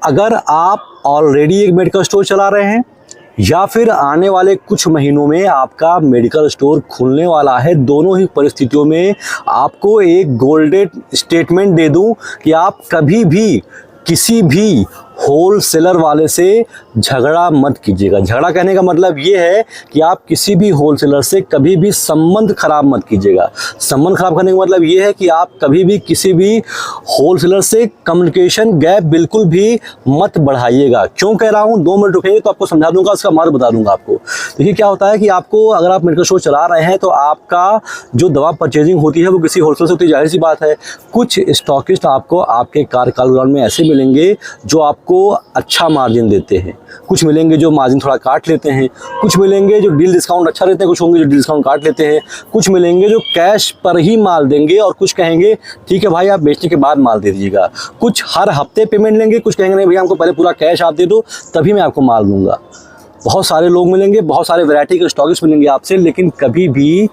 अगर आप ऑलरेडी एक मेडिकल स्टोर चला रहे हैं या फिर आने वाले कुछ महीनों में आपका मेडिकल स्टोर खुलने वाला है, दोनों ही परिस्थितियों में आपको एक गोल्डन स्टेटमेंट दे दूं कि आप कभी भी किसी भी होलसेलर वाले से झगड़ा मत कीजिएगा। झगड़ा कहने का मतलब ये है कि आप किसी भी होलसेलर से कभी भी संबंध खराब मत कीजिएगा। संबंध खराब करने का मतलब ये है कि आप कभी भी किसी भी होलसेलर से कम्युनिकेशन गैप बिल्कुल भी मत बढ़ाइएगा। क्यों कह रहा हूँ, 2 मिनट रुकेंगे तो आपको समझा दूंगा, उसका मार्ग बता दूंगा आपको। देखिए क्या होता है कि आपको, अगर आप मेडिकल स्टोर चला रहे हैं तो आपका जो दवा परचेजिंग होती है वो किसी होलसेलर से होती है, जाहिर सी बात है। कुछ स्टॉकिस्ट आपको आपके कार्यकाल दौरान में ऐसे मिलेंगे जो आपको अच्छा मार्जिन देते हैं, कुछ मिलेंगे जो मार्जिन थोड़ा काट लेते हैं, कुछ मिलेंगे जो डील डिस्काउंट अच्छा देते हैं, कुछ होंगे जो डील डिस्काउंट काट लेते हैं, कुछ मिलेंगे जो कैश पर ही माल देंगे और कुछ कहेंगे ठीक है भाई आप बेचने के बाद माल दे दीजिएगा। कुछ हर हफ्ते पेमेंट लेंगे, कुछ कहेंगे नहीं भैया हमको पहले पूरा कैश आप दे दो तभी मैं आपको माल दूंगा। बहुत सारे लोग मिलेंगे, बहुत सारे वैरायटी के स्टॉकिस्ट मिलेंगे आपसे, लेकिन कभी भी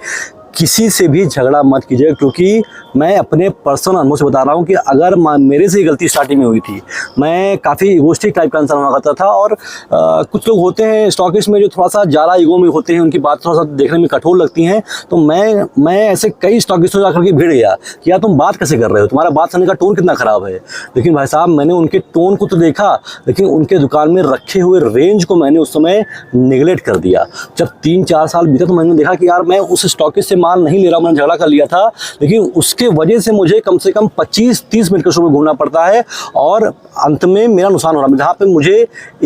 किसी से भी झगड़ा मत कीजिएगा। क्योंकि मैं अपने पर्सनल अनुभव से बता रहा हूँ कि अगर मेरे से गलती स्टार्टिंग में हुई थी, मैं काफ़ी इगोस्टिक टाइप का इंसान हुआ करता था और कुछ लोग होते हैं स्टॉकिस्ट में जो थोड़ा सा ज़्यादा ईगो में होते हैं, उनकी बात थोड़ा सा देखने में कठोर लगती हैं। तो मैं ऐसे कई स्टॉकिस्टों जाकर के भिड़ गया कि यार तुम बात कैसे कर रहे हो, तुम्हारा बात सुनने का टोन कितना ख़राब है। लेकिन भाई साहब मैंने उनके टोन को तो देखा, लेकिन उनके दुकान में रखे हुए रेंज को मैंने उस समय निगलेक्ट कर दिया। जब 3-4 साल बीते तो मैंने देखा कि यार मैं उस स्टॉकिस्ट से माल नहीं ले रहा, मैंने झगड़ा कर लिया था, लेकिन उसके वजह से मुझे कम से कम 25-30 मिनट के शो में घूमना पड़ता है और अंत में मेरा नुकसान हो रहा है। जहाँ पे मुझे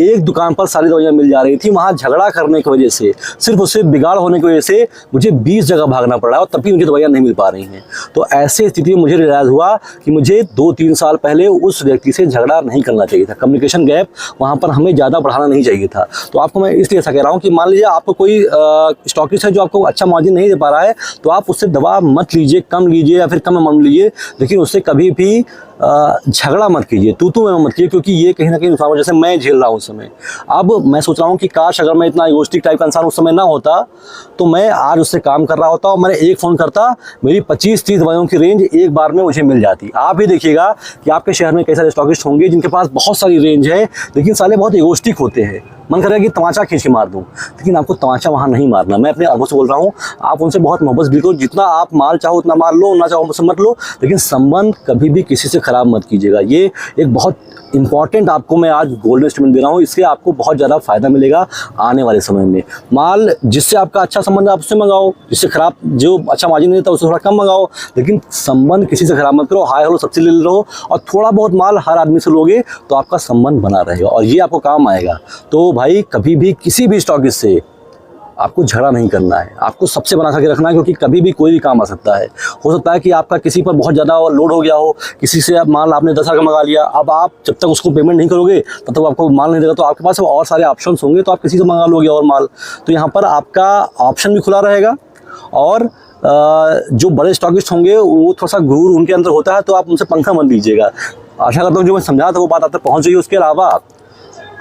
एक दुकान पर सारी दवाइयाँ मिल जा रही थी, वहाँ झगड़ा करने की वजह से, सिर्फ उससे बिगाड़ होने की वजह से मुझे 20 जगह भागना पड़ रहा है और तब भी मुझे दवाइयाँ नहीं मिल पा रही हैं। तो ऐसी स्थिति में मुझे रियलाइज़ हुआ कि मुझे 2-3 साल पहले उस व्यक्ति से झगड़ा नहीं करना चाहिए था। कम्युनिकेशन गैप वहाँ पर हमें ज़्यादा बढ़ाना नहीं चाहिए था। तो आपको मैं इसलिए ऐसा कह रहा हूँ कि मान लीजिए आपको कोई स्टॉकिस्ट है जो आपको अच्छा मार्जिन नहीं दे पा रहा है, तो आप उससे दवा मत लीजिए, कम लीजिए या फिर कम अमाउंट लीजिए, लेकिन उससे कभी भी झगड़ा मत कीजिए, तू मैं मत कीजिए, क्योंकि ये कहीं ना कहीं नुकसान जैसे मैं झेल रहा हूँ उस समय। अब मैं सोच रहा हूँ कि काश अगर मैं इतना इगोस्टिक टाइप का इंसान उस समय ना होता तो मैं आज उससे काम कर रहा होता और मैंने एक फ़ोन करता, मेरी 25-30 दवाइयों की रेंज एक बार में मुझे मिल जाती। आप भी देखिएगा कि आपके शहर में कई सारे स्टॉकिस्ट होंगे जिनके पास बहुत सारी रेंज है, लेकिन साले बहुत इगोस्टिक होते हैं। मन कर रहा है कि तमाचा खींच के मार दूं, लेकिन आपको तमाचा वहाँ नहीं मारना। मैं अपने अनुभव से बोल रहा हूँ, आप उनसे बहुत मोहब्बत भी करो, जितना आप माल चाहो उतना मार लो, ना चाहो मुझसे मत लो, लेकिन संबंध कभी भी किसी से खराब मत कीजिएगा। ये एक बहुत इंपॉर्टेंट आपको मैं आज गोल्डन स्टेटमेंट दे रहा हूँ, इससे आपको बहुत ज़्यादा फायदा मिलेगा आने वाले समय में। माल जिससे आपका अच्छा संबंध है आप उससे मंगाओ, जिससे खराब, जो अच्छा मार्जिन नहीं देता उससे थोड़ा कम मंगाओ, लेकिन संबंध किसी से खराब मत करो। हाय हेलो सबसे ले रहो और थोड़ा बहुत माल हर आदमी से लोगे तो आपका संबंध बना रहेगा और ये आपको काम आएगा। तो भाई कभी भी किसी भी स्टॉकिस्ट से आपको झगड़ा नहीं करना है, आपको सबसे बना के रखना है, क्योंकि कभी भी कोई भी काम आ सकता है। हो सकता है कि आपका किसी पर बहुत ज़्यादा लोड हो गया हो, किसी से आप माल आपने 10,000 का मंगा लिया, अब आप जब तक उसको पेमेंट नहीं करोगे तब तक आपको माल नहीं देगा, तो आपके पास और सारे ऑप्शन होंगे तो आप किसी से मंगा लोगे और माल। तो यहाँ पर आपका ऑप्शन भी खुला रहेगा और जो बड़े स्टॉकिस्ट होंगे वो थोड़ा सा गुरूर उनके अंदर होता है, तो आप उनसे पंखा मत लीजिएगा। आशा करता हूँ जो मैं समझा था वो बात आप तक पहुँच गई। उसके अलावा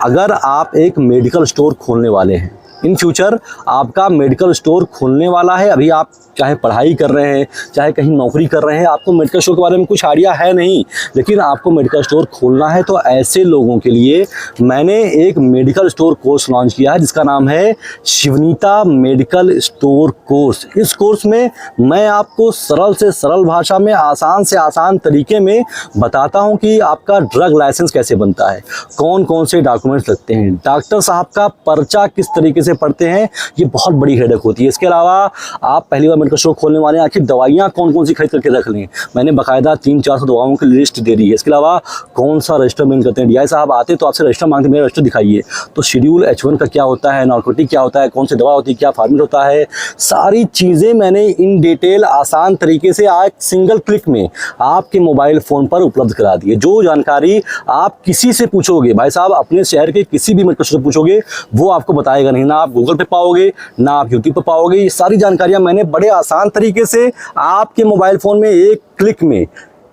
अगर आप एक मेडिकल स्टोर खोलने वाले हैं, इन फ्यूचर आपका मेडिकल स्टोर खुलने वाला है, अभी आप चाहे पढ़ाई कर रहे हैं, चाहे कहीं नौकरी कर रहे हैं, आपको मेडिकल स्टोर के बारे में कुछ आइडिया है नहीं, लेकिन आपको मेडिकल स्टोर खोलना है, तो ऐसे लोगों के लिए मैंने एक मेडिकल स्टोर कोर्स लॉन्च किया है जिसका नाम है शिवनीता मेडिकल स्टोर कोर्स। इस कोर्स में मैं आपको सरल से सरल भाषा में, आसान से आसान तरीके में बताता हूं कि आपका ड्रग लाइसेंस कैसे बनता है, कौन कौन से डॉक्यूमेंट्स लगते हैं, डॉक्टर साहब का पर्चा किस तरीके से पढ़ते हैं, ये बहुत बड़ी हेडेक होती है। इसके अलावा आप पहली बार मेडिकल स्टोर खोलने वाले हैं, आखिर दवाइयाँ कौन कौन सी खरीद करके रख लें, मैंने बाकायदा 300-400 दवाओं की लिस्ट दे दी है। इसके अलावा कौन सा रजिस्टर मेन करते हैं, डीआई साहब आते तो आपसे रजिस्टर मांगते, मेरा रजिस्टर दिखाइए, तो शेड्यूल H1 का क्या होता है, नार्कोटिक क्या होता है, कौन सी दवा होती है, क्या फॉर्मेट होता है, सारी चीज़ें मैंने इन डिटेल आसान तरीके से आज सिंगल क्लिक में आपके मोबाइल फ़ोन पर उपलब्ध करा दी है। जो जानकारी आप किसी से पूछोगे, भाई साहब अपने शहर के किसी भी मेडिकल स्टोर से पूछोगे, वो आपको बताएगा नहीं, ना आप गूगल पे पाओगे, ना आप यूट्यूब पे पाओगे। ये सारी जानकारियां मैंने बड़े आसान तरीके से आपके मोबाइल फ़ोन में एक क्लिक में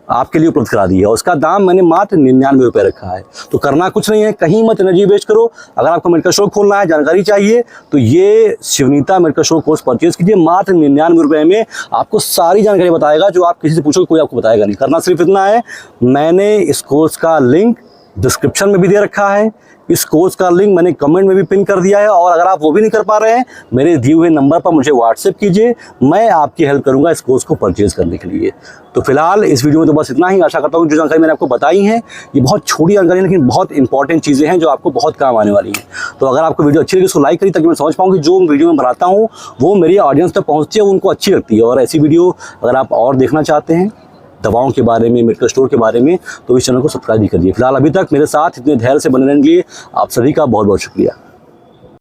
आपके लिए उपलब्ध करा दी है। उसका दाम मैंने मात्र 99 रुपये रखा है। तो करना कुछ नहीं है, कहीं मत एनर्जी वेस्ट करो। अगर आपको मेडिकल स्टोर खोलना है, जानकारी चाहिए, तो ये शिवनीता मेडिकल स्टोर कोर्स परचेज कीजिए। मात्र 99 रुपये में आपको सारी जानकारी बताएगा, जो आप किसी से पूछोगे कोई आपको बताएगा नहीं। करना सिर्फ इतना है, मैंने इस कोर्स का लिंक डिस्क्रिप्शन में भी दे रखा है। इस कोर्स का लिंक मैंने कमेंट में भी पिन कर दिया है, और अगर आप वो भी नहीं कर पा रहे हैं, मेरे दिए हुए नंबर पर मुझे व्हाट्सएप कीजिए, मैं आपकी हेल्प करूंगा इस कोर्स को परचेज करने के लिए। तो फिलहाल इस वीडियो में तो बस इतना ही। आशा करता हूँ जो जानकारी मैंने आपको बताई है, ये बहुत छोटी जानकारी है लेकिन बहुत इंपॉर्टेंट चीज़ें हैं जो आपको बहुत काम आने वाली हैं। तो अगर आपको वीडियो अच्छी लगी उसको लाइक करिए, ताकि मैं समझ पाऊँ कि जो वीडियो मैं बनाता हूँ वो मेरी ऑडियंस तक पहुँचती है, उनको अच्छी लगती है। और ऐसी वीडियो अगर आप और देखना चाहते हैं दवाओं के बारे में, मेडिकल स्टोर के बारे में, तो इस चैनल को सब्सक्राइब भी करिए। फिलहाल अभी तक मेरे साथ इतने धैर्य से बने रहने के लिए आप सभी का बहुत बहुत शुक्रिया।